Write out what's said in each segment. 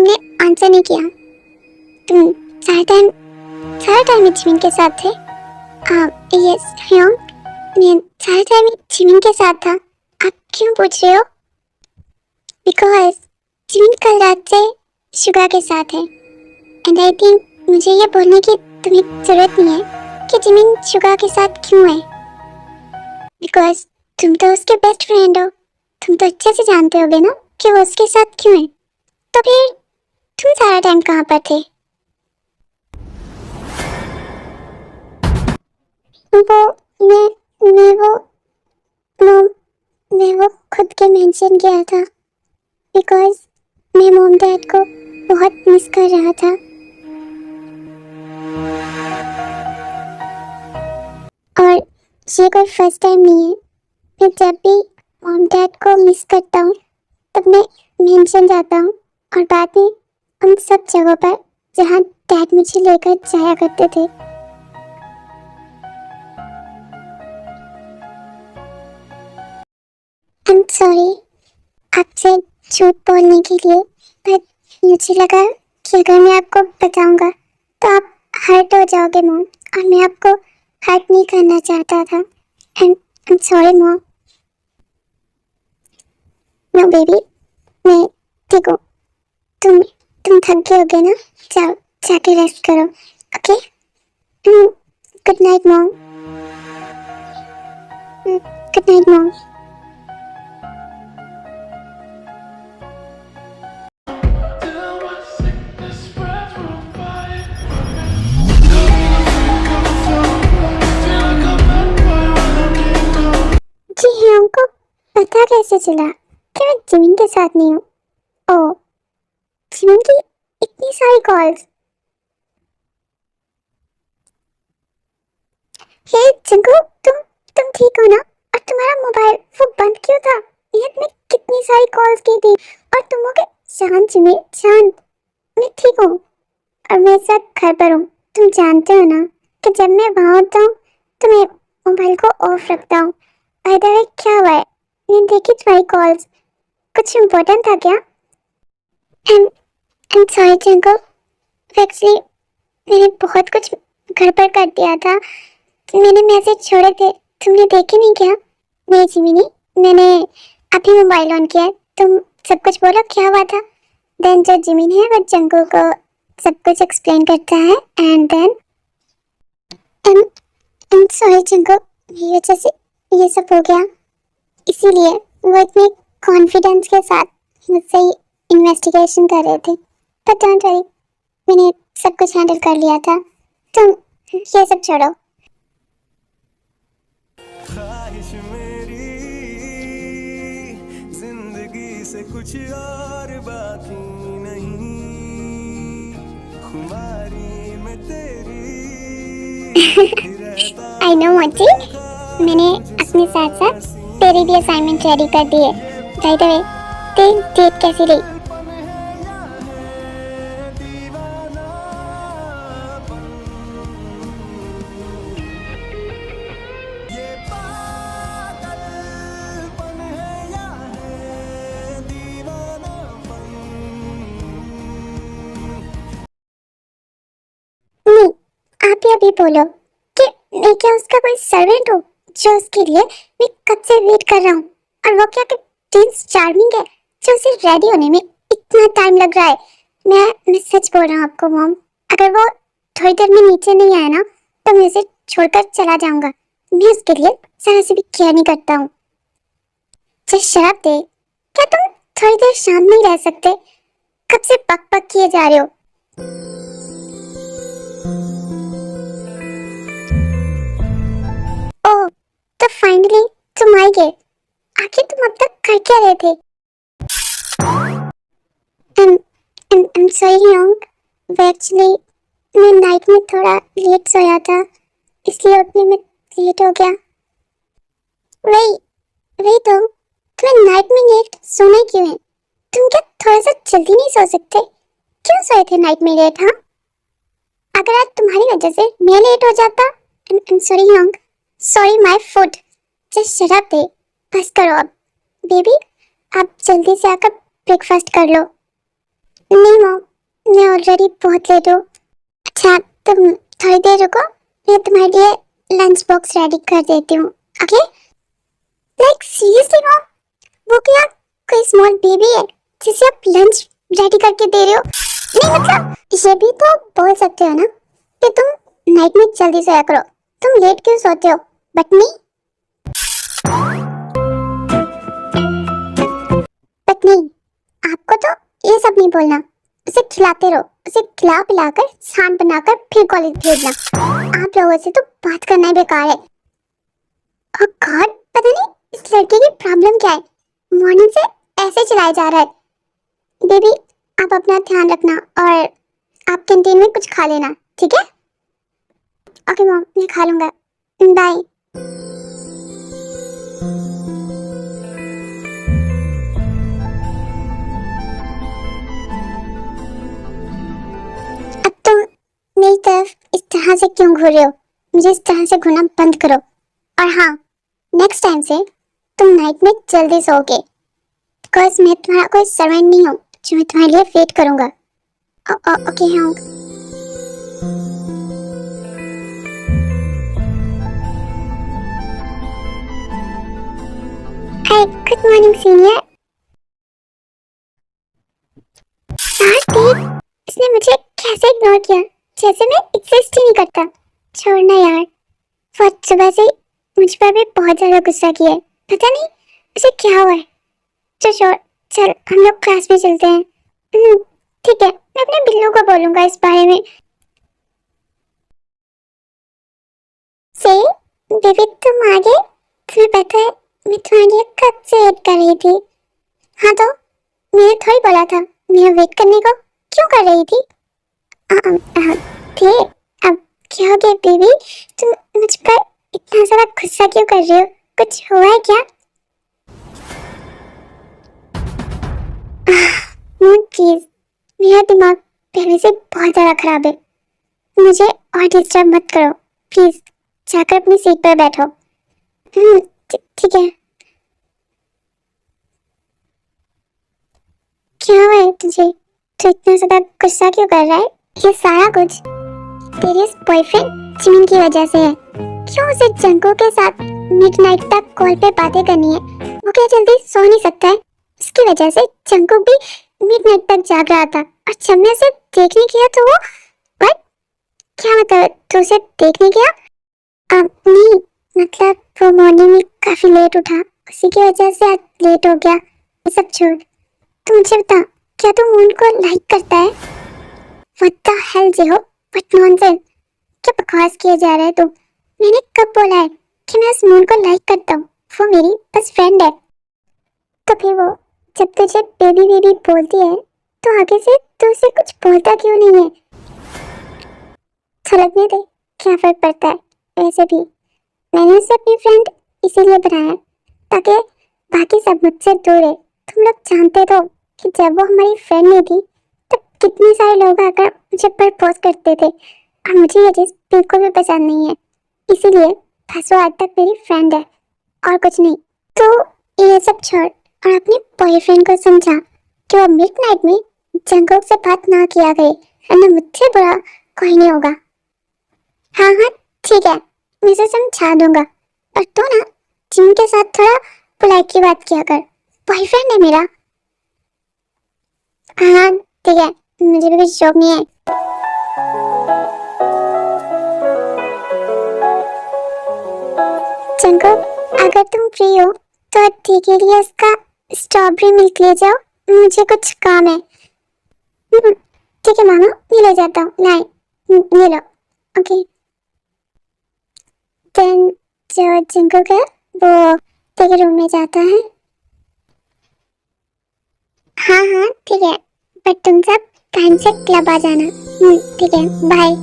तुमने आंसर नहीं किया। तुम सारा टाइम जिमिन के साथ थे। यस ह्योंग, मैं सारा टाइम जिमिन के साथ था। आप क्यों पूछ रहे हो? बिकॉज जिमिन कल रात से शुगा के साथ है। एंड आई थिंक मुझे ये बोलने की तुम्हें जरूरत नहीं है कि जिमिन शुगा के साथ क्यों है। बिकॉज तुम तो उसके बेस्ट फ्रेंड हो। तुम तो अच्छे से जानते होगे ना कि वो उसके साथ क्यों है। तो फिर तुम सारा टाइम कहाँ पर थे? वो मैं वो खुद के मेंशन किया था। बिकॉज मैं मॉम डैड को बहुत मिस कर रहा था। और ये कोई फर्स्ट टाइम नहीं है। मैं जब भी मॉम डैड को मिस करता हूँ तब मैं मेंशन जाता हूँ, और बाद में उन सब जगहों पर जहाँ डैड मुझे लेकर जाया करते थे। आई एम सॉरी आपसे झूठ बोलने के लिए, पर मुझे लगा कि अगर मैं आपको बताऊंगा तो आप हर्ट हो जाओगे मॉम, और मैं आपको हर्ट नहीं करना चाहता था। I am sorry mom. No baby, मैं ठीक हूँ। तुम थक गए होगे ना? जाओ जाके रेस्ट करो। Okay, good night mom. Good night mom. जी हाँ, हमको पता कैसे चला कि मैं जिमिन के साथ नहीं हूँ? ओह, जिमिन की इतनी सारी कॉल्स। हे जंगू, तुम ठीक हो ना? और तुम्हारा मोबाइल वो बंद क्यों था? ये मैं कितनी सारी कॉल्स की थी और तुम हो गए शांत। जिमिन शांत, मैं ठीक हूँ और मैं साथ घर पर हूँ। तुम जानते हो ना कि जब मैं वहाँ होता हूँ तो मैं मोबाइल को ऑफ रखता हूँ। बाय द वे, क्या हुआ है? मैंने देखी तुम्हारी कॉल्स। कुछ इम्पोर्टेंट था क्या? I'm sorry जंगू, एक्चुअली मैंने बहुत कुछ गड़बड़ कर दिया था। मैंने मैसेज छोड़े थे, तुमने देखे नहीं क्या? नहीं जिमिनी, मैंने अभी मोबाइल ऑन किया। तुम सब कुछ बोलो, क्या हुआ था? देन जो जिमिन है वो जंगू को सब कुछ एक्सप्लेन करता है। And then I'm sorry Jangu, ये वजह से ये सब हो गया। इसीलिए वो इतने कॉन्फिडेंस के साथ मुझसे इन्वेस्टिगेशन कर रहे थे। बट डोंट वरी, मैंने सब कुछ हैंडल कर लिया था। तुम ये सब छोड़ो। ख्वाहिश मेरी जिंदगी से कुछ और बाकी नहीं, खुमारी में तेरी आई नो मोची, मैंने अपने साथ साथ तेरी भी असाइनमेंट रेडी कर दी है। बाय द वे, तेरी डेट कैसी रही? नहीं, आप ही अभी बोलो कि मैं क्या उसका कोई सर्वेंट हूँ जो उसके लिए मैं कब से वेट कर रहा हूँ? और वो क्या कि प्रिंस चार्मिंग है जो उसे रेडी होने में इतना टाइम लग रहा है? मैं सच बोल रहा हूँ आपको मॉम, अगर वो थोड़ी देर में नीचे नहीं आया ना तो मैं उसे छोड़कर चला जाऊंगा। मैं उसके लिए जरा से भी केयर नहीं करता हूँ। जस्ट शराब दे, क्या तुम थोड़ी देर शांत नहीं रह सकते? कब से पक पक किए जा रहे हो? ओह, तो फाइनली तुम आ गए। आखिर तुम अब तक कर क्या रहे थे? I'm sorry योंग, वो एक्चुअली मैं नाइट में थोड़ा लेट सोया था, इसलिए उठने में लेट हो गया। वही तो, तुम्हें नाइट में लेट सोना क्यों है? तुम क्या थोड़ा सा जल्दी नहीं सो सकते? क्यों सोए थे नाइट में लेट? हाँ, अगर आज तुम्हारी वजह से मैं लेट हो जाता। I'm sorry Yong, sorry my foot. Just shut up दे, बस करो अब। बेबी, आप जल्दी से आकर ब्रेकफास्ट कर लो। नहीं मॉम, मैं ऑलरेडी बहुत लेट हूँ। अच्छा तुम थोड़ी देर रुको, मैं तुम्हारे लिए लंच बॉक्स रेडी कर देती हूँ। ओके? लाइक सीरियसली मॉम, वो क्या कोई स्मॉल बेबी है जिसे आप लंच रेडी करके दे रहे हो? नहीं मतलब ये भी तो बोल सकते हो ना कि तुम नाइट में जल्दी सोया करो, तुम लेट क्यों सोते हो? बट नहीं, आपको तो ये सब नहीं बोलना। उसे खिलाते रहो, उसे खिला पिलाकर शांत बनाकर फिर कॉलेज भेजना। आप लोगों से तो बात करना ही बेकार है। ओह गॉड, पता नहीं इस लड़के की प्रॉब्लम क्या है, मॉर्निंग से ऐसे चलाया जा रहा है। बेबी आप अपना ध्यान रखना और आप कैंटीन में कुछ खा लेना, ठीक है? ओके मॉम, मैं खा लूंगा, बाय। अब तुम मेरी तरफ इस तरह से क्यों घूर रहे हो? मुझे इस तरह से घूरना बंद करो। और हाँ, नेक्स्ट टाइम से तुम नाइट में जल्दी सोओगे, बिकॉज मैं तुम्हारा कोई सर्वेंट नहीं हूँ जो मैं तुम्हारे लिए वेट करूंगा। ओके हाँ। हाय, गुड मॉर्निंग सीनियर। यार इसने मुझे कैसे इग्नोर किया, जैसे मैं एग्जिस्ट ही नहीं करता। छोड़ना यार, वो सुबह से मुझ पर भी बहुत ज्यादा गुस्सा किया है, पता नहीं उसे क्या हुआ है। चल छोड़, चल हम लोग क्लास में चलते हैं। ठीक है, मैं अपने बिल्लू को बोलूंगा इस बारे में। से बेबी तुम आ गए? तुम्हें पता है मैं तुम्हारे लिए कब से वेट कर रही थी। हाँ तो मैंने थोड़ी बोला था मेरा वेट करने को, क्यों कर रही थी? थे अब क्या हो गया बेबी, तुम मुझ पर इतना सारा गुस्सा क्यों कर रही हो? कुछ हुआ है क्या? प्लीज, मेरा दिमाग पहले से बहुत ज़्यादा खराब है, मुझे और डिस्टर्ब मत करो प्लीज। जाकर अपनी सीट पर बैठो। ठीक है। क्या हुआ है तुझे? तू इतना ज़्यादा गुस्सा क्यों कर रहा है? ये सारा कुछ तेरे इस बॉयफ्रेंड जिमिन की वजह से है। क्यों उसे जंको के साथ मिडनाइट तक कॉल पे बातें करनी है? वो क्या जल्दी सो नहीं सकता है? इसकी वजह से जंको भी मिडनाइट तक जाग रहा था, और जब मैं उसे देखने गया तो वो बट क्या मतलब तू उसे देखने गया? नहीं मतलब वो मॉर्निंग में काफी लेट उठा, उसी की वजह से आज लेट हो गया। ये सब छोड़, तू मुझे बता, क्या तू मून को लाइक करता है? What the hell Jiho, what nonsense, क्या बकवास किए जा रहा है तू? मैंने कब बोला है कि मैं उस मून को लाइक करता हूँ? वो मेरी बस फ्रेंड है। तो फिर वो जब तुझे बेबी बेबी बोलती है तो आगे से तू उसे कुछ बोलता क्यों नहीं है? लगने दे, क्या फर्क पड़ता है? वैसे भी मैंने उसे अपनी फ्रेंड इसीलिए बनाया ताकि बाकी सब मुझसे दूर है। तुम लोग जानते तो कि जब वो हमारी फ्रेंड नहीं थी तब कितने सारे लोग आकर मुझे प्रपोज करते थे, और मुझे ये चीज़ बिल्कुल भी पसंद नहीं है। इसीलिए बस वो आज तक मेरी फ्रेंड है और कुछ नहीं। तो ये सब छोड़ और अपने बॉयफ्रेंड को समझा कि वो मिडनाइट में जंगल से बात ना किया करे, वरना मुझसे बुरा कोई नहीं होगा। हाँ हाँ ठीक है, मैं उसे समझा दूंगा, पर तू ना जिम के साथ थोड़ा पोलाइट की बात किया कर, बॉयफ्रेंड है मेरा। हाँ ठीक है, मुझे भी कुछ शौक नहीं है। जंगल, अगर तुम फ्री हो तो ठीक के लिए उसका स्ट्रॉबेरी मिल्क ले जाओ, मुझे कुछ काम है। ठीक है मामा, ये ले जाता हूँ, लाए ये लो। ओके देन जो जिंको का वो तेरे रूम में जाता है। हाँ हाँ ठीक है, बट तुम सब टाइम से क्लब आ जाना। ठीक है, बाय।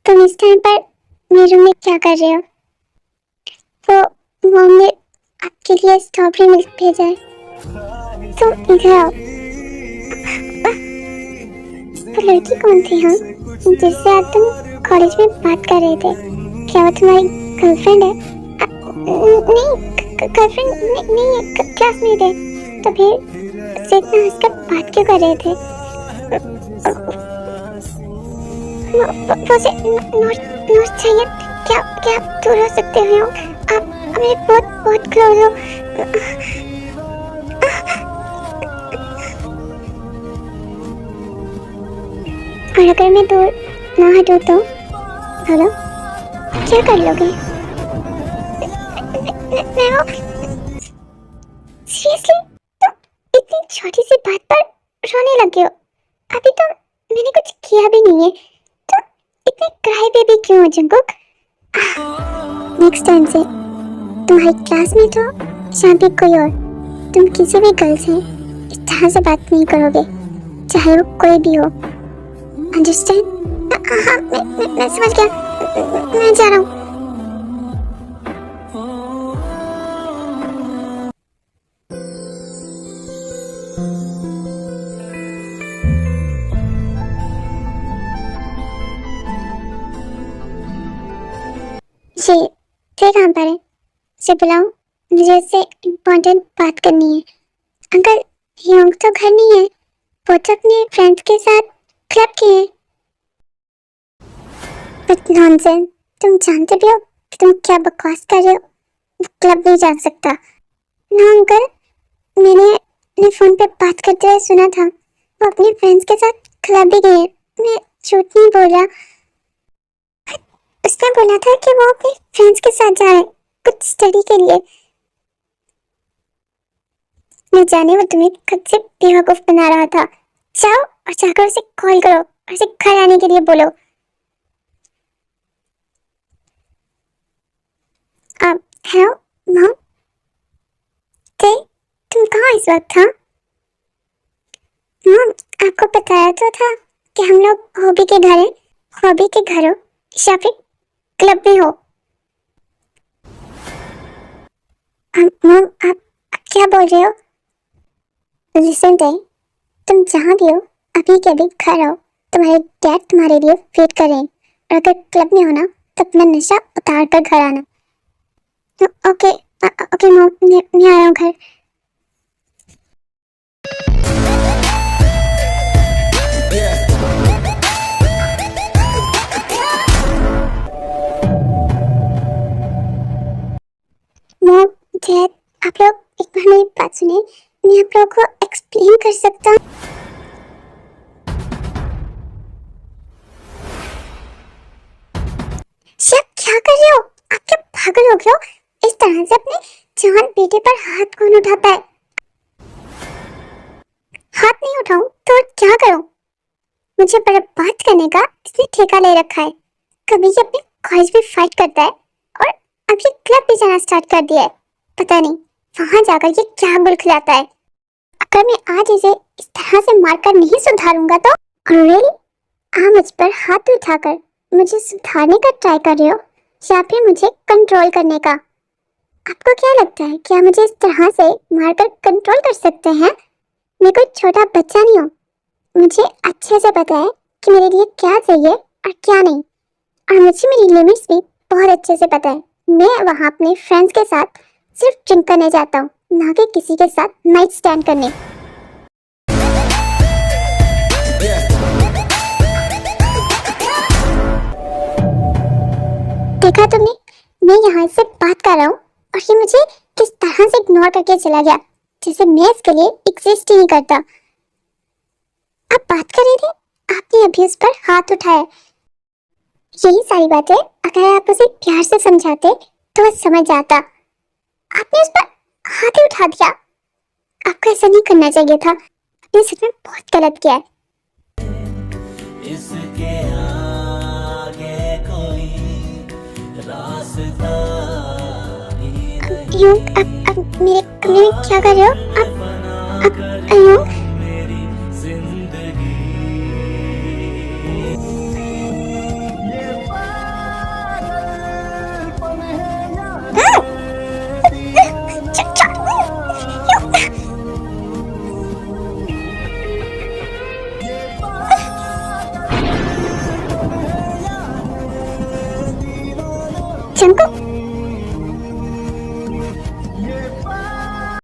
तुम इस टाइम पर मेरे रूम में क्या कर रहे हो? वो मॉम ने आपके लिए स्ट्रॉबेरी मिल्क भेजा है, तुम इधर आओ। तो लड़की कौन थी? हाँ, जिससे आज तुम कॉलेज में बात कर रहे थे? क्या वो तुम्हारी गर्लफ्रेंड है? नहीं, गर्लफ्रेंड नहीं है, क्लासमेट है। तो फिर उससे इतना हंसकर बात क्यों कर रहे थे? मुझे नोट चाहिए। क्या क्या आप दूर हो सकते हो? आप मेरे बहुत बहुत क्लोज हो। और अगर मैं दूर ना हटूं तो बोलो, क्या कर लोगे? मैं वो सीरियसली, तुम इतनी छोटी सी बात पर रोने लगे हो? अभी तो मैंने कुछ किया भी नहीं है। तुम इतने क्राई बेबी क्यों हो जंगकुक? नेक्स्ट टाइम से तुम्हारी क्लासमेट हो या फिर कोई और, तुम किसी भी गर्ल से इस तरह से बात नहीं करोगे, चाहे वो कोई भी हो। अंडरस्टैंड? हाँ, मैं समझ गया। मैं जा रहा हूँ। जी, फिर कहाँ पर है? उसे बुलाओ, मुझे उससे इम्पोर्टेंट बात करनी है। अंकल, योंग तो घर नहीं है, वो तो अपने फ्रेंड्स के साथ क्लब की है। बट नॉनसेंस, तुम जानते भी हो कि तुम क्या बकवास कर रहे हो? वो क्लब नहीं जा सकता। ना अंकल, मैंने फोन पे बात करते हुए सुना था वो अपने फ्रेंड्स के साथ क्लब भी गई है। मैं झूठ नहीं बोल रहा। उसने बोला था कि वो अपने फ्रेंड्स के साथ जा रहा है कुछ स्टडी के लिए। न जाने वो तुम्हें खुद से बेवकूफ बना रहा था। जाओ और जाकर उसे कॉल करो और उसे घर आने के लिए बोलो। अब हेलो मॉम, तुम कहाँ इस वक्त? था मॉम, आपको बताया तो था कि हम लोग हॉबी के घर हैं। हॉबी के घर हो या फिर क्लब में हो? मॉम, आप क्या बोल रहे हो? लिसन टे, तुम जहाँ भी हो अभी के अभी घर आओ। तुम्हारे डैड तुम्हारे लिए वेट कर रहे हैं। और अगर क्लब में हो ना तो अपना नशा उतार कर घर आना। ओके ओके मॉम, मैं आ रहा हूँ घर। मॉम, डैड, आप लोग एक बार मेरी बात सुने। मैं आप लोगों को एक्सप्लेन कर सकता हूँ। आप क्या कर रहे हो? आप क्या पागल हो गए हो? इस तरह से अपने जान बेटे पर हाथ कौन उठाता है? हाथ नहीं उठाऊं तो क्या करूं? मुझे बर्बाद करने का इसने ठेका ले रखा है। कभी ये अपने ख्वाहिश भी फाइट करता है और अब ये क्लब भी जाना स्टार्ट कर दिया है। पता नहीं वहां जाकर ये क्या गुल खिलाता है। अगर मैं आज इसे इस तरह से मारकर नहीं सुधारूंगा तो। और रियली, आप मुझ पर हाथ उठाकर मुझे सुधारने का ट्राई कर रहे हो या फिर मुझे कंट्रोल करने का? आपको क्या लगता है क्या मुझे इस तरह से मारकर कंट्रोल कर सकते हैं? मैं कोई छोटा बच्चा नहीं हूँ। मुझे अच्छे से पता है कि मेरे लिए क्या चाहिए और क्या नहीं। और मुझे मेरी लिमिट्स भी बहुत अच्छे से पता है। मैं वहाँ अपने फ्रेंड्स के साथ सिर्फ ड्रिंक करने जाता हूँ, ना कि किसी के साथ नाइट स्टैंड करने। देखा तुमने, मैं यहाँ से बात कर रहा हूँ और ये मुझे किस तरह से इग्नोर करके चला गया, जैसे मैं इसके लिए एग्जिस्ट ही नहीं करता। आप बात कर रहे थे, आपने अभी उस पर हाथ उठाया। यही सारी बातें अगर आप उसे प्यार से समझाते तो वो समझ जाता। आपने उस पर हाथ ही उठा दिया। आपको ऐसा नहीं करना चाहिए था। आपने सच में बहुत गलत किया है। इसके आगे कोई रास्ता नहीं। यूं अब मेरे कमरे में क्या कर रहे हो? अब यूं मेरी जिंदगी ये पागलपन है या चंकू